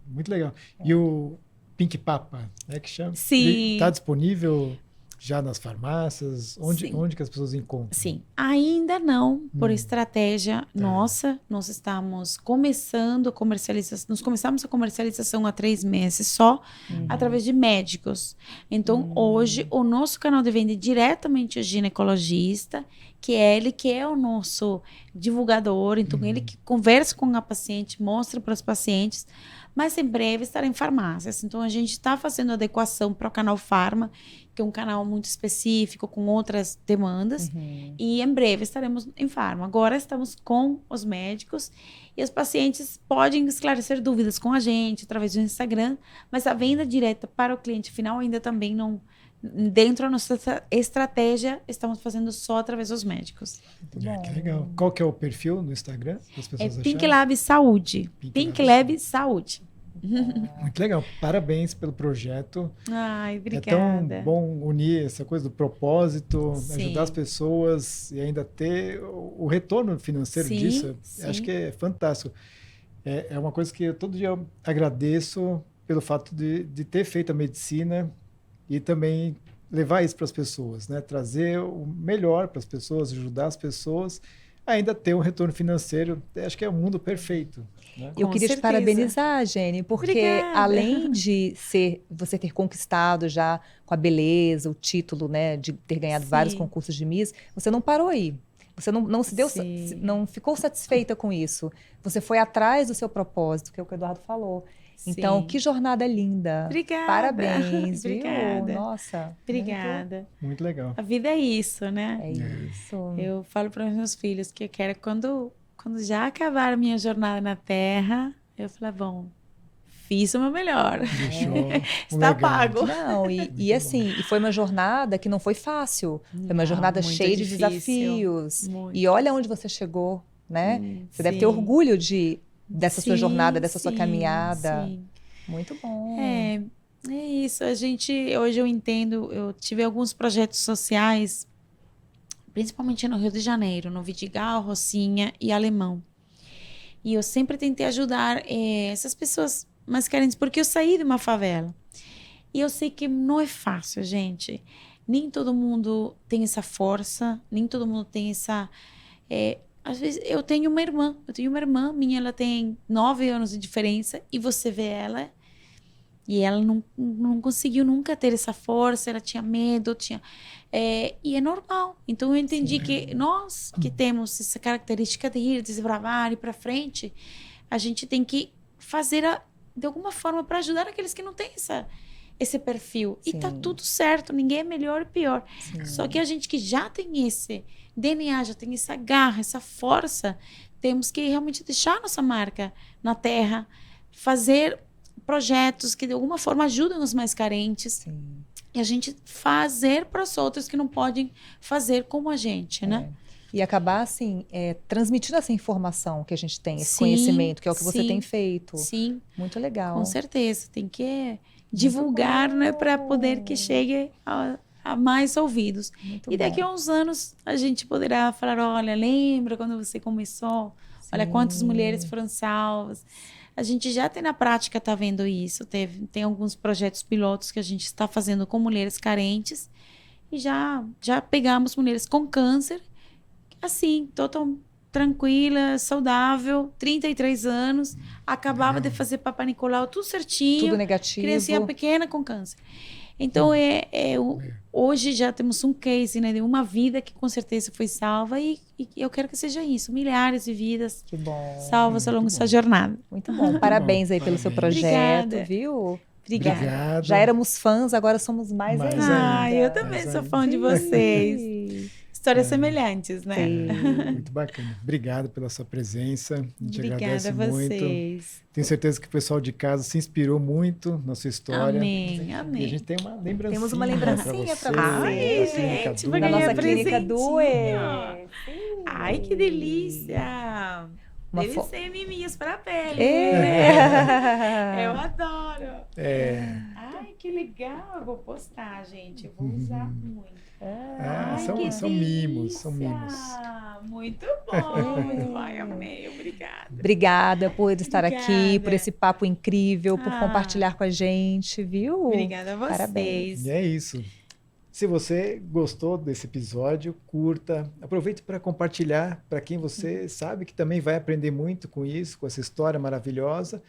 Muito legal. E o Pink Papa, né, que chama? Sim. Está disponível já nas farmácias? Onde que as pessoas encontram? Sim, ainda não, por estratégia nossa. Nós estamos começando a comercialização. Nós começamos a comercialização há 3 meses só, através de médicos. Então, hoje, o nosso canal de venda é diretamente ao ginecologista, que é ele que é o nosso divulgador. Então, ele que conversa com a paciente, mostra para os pacientes. Mas em breve estará em farmácias. Então, a gente está fazendo adequação para o canal Farma, que é um canal muito específico, com outras demandas. E em breve estaremos em Farma. Agora estamos com os médicos e os pacientes podem esclarecer dúvidas com a gente através do Instagram, mas a venda direta para o cliente final ainda também não... Dentro da nossa estratégia, estamos fazendo só através dos médicos. Que legal. Qual que é o perfil no Instagram? As pessoas Pink Lab Saúde. Pink Lab Saúde. Muito legal. Parabéns pelo projeto. Ai, obrigada. É tão bom unir essa coisa do propósito, ajudar as pessoas e ainda ter o retorno financeiro disso. Acho que é fantástico. É uma coisa que eu todo dia agradeço pelo fato de ter feito a medicina e também levar isso para as pessoas, né? Trazer o melhor para as pessoas, ajudar as pessoas, ainda ter um retorno financeiro. Acho que é o mundo perfeito. Né? Eu queria te parabenizar, Jenny, porque além de você ter conquistado já com a beleza, o título, né, de ter ganhado vários concursos de Miss, você não parou aí. Você não ficou satisfeita com isso. Você foi atrás do seu propósito, que é o que o Eduardo falou. Então, que jornada linda. Obrigada. Parabéns, Obrigada. Viu? Nossa. Obrigada. Muito legal. A vida é isso, né? É isso. Eu falo para os meus filhos que eu quero, quando já acabar a minha jornada na Terra, eu falo, bom, fiz o meu melhor. Está pago. Não, e assim, e foi uma jornada que não foi fácil. Foi uma jornada cheia de desafios. E olha onde você chegou, né? Você deve ter orgulho dessa sua jornada, dessa sua caminhada. Sim. Muito bom. É isso. Hoje eu entendo, eu tive alguns projetos sociais, principalmente no Rio de Janeiro, no Vidigal, Rocinha e Alemão. E eu sempre tentei ajudar essas pessoas mais carentes, porque eu saí de uma favela. E eu sei que não é fácil, gente. Nem todo mundo tem essa força, nem todo mundo tem às vezes eu tenho uma irmã, minha, ela tem 9 anos de diferença, e você vê ela, e ela não conseguiu nunca ter essa força, ela tinha medo, e é normal. Então eu entendi que nós que temos essa característica de ir, desbravar, ir para frente, a gente tem que fazer de alguma forma para ajudar aqueles que não têm esse perfil. Sim. E tá tudo certo, ninguém é melhor ou pior. Sim. Só que a gente que já tem esse DNA, já tem essa garra, essa força, temos que realmente deixar nossa marca na terra, fazer projetos que de alguma forma ajudam os mais carentes. Sim. E a gente fazer para os outros que não podem fazer como a gente, né? E acabar, assim, transmitindo essa informação que a gente tem, esse Sim, conhecimento, que é o que você sim, tem feito. Sim, Muito legal. com certeza. Tem que divulgar, né, para poder que chegue a mais ouvidos. Muito E daqui bom. a uns anos a gente poderá falar, olha, lembra quando você começou? Olha quantas mulheres foram salvas. A gente já tem na prática, tá vendo isso. Tem alguns projetos pilotos que a gente está fazendo com mulheres carentes, e já pegamos mulheres com câncer, assim, total tranquila, saudável, 33 anos, acabava de fazer Papa Nicolau, tudo certinho. Tudo negativo. Criancinha pequena com câncer. Então, hoje já temos um case, né, de uma vida que com certeza foi salva, e eu quero que seja isso, milhares de vidas Que bom. salvas ao longo dessa jornada. Muito bom. Parabéns aí pelo seu projeto, Obrigada. viu? Obrigada. Já éramos fãs, agora somos mais ainda. Eu também sou fã de vocês. Histórias semelhantes, né? Muito bacana. Obrigado pela sua presença. A gente agradece Obrigada a muito. vocês. Tenho certeza que o pessoal de casa se inspirou muito na sua história. Amém, E a amém. gente tem uma lembrancinha. Temos uma lembrancinha pra Ai, você. gente, Da vai Da ganhar nossa clínica presentinho. Due. Ai, que delícia! Uma Deve ser miminhos para a pele. Eu adoro. Ai, que legal. Eu vou postar, gente. Eu vou usar muito. Ai, que são mimos, são delícia. mimos. Muito bom, muito bom. Ai, amei. Obrigada. Obrigada por estar aqui, Obrigada. por esse papo incrível, por Ah. compartilhar com a gente, viu? Obrigada a vocês. Parabéns. E é isso. Se você gostou desse episódio, curta, aproveite para compartilhar para quem você sabe que também vai aprender muito com isso, com essa história maravilhosa.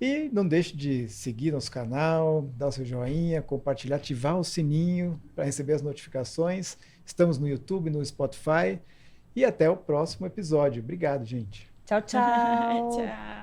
E não deixe de seguir nosso canal, dar o seu joinha, compartilhar, ativar o sininho para receber as notificações. Estamos no YouTube, no Spotify. E até o próximo episódio. Obrigado, gente. Tchau, tchau. Tchau.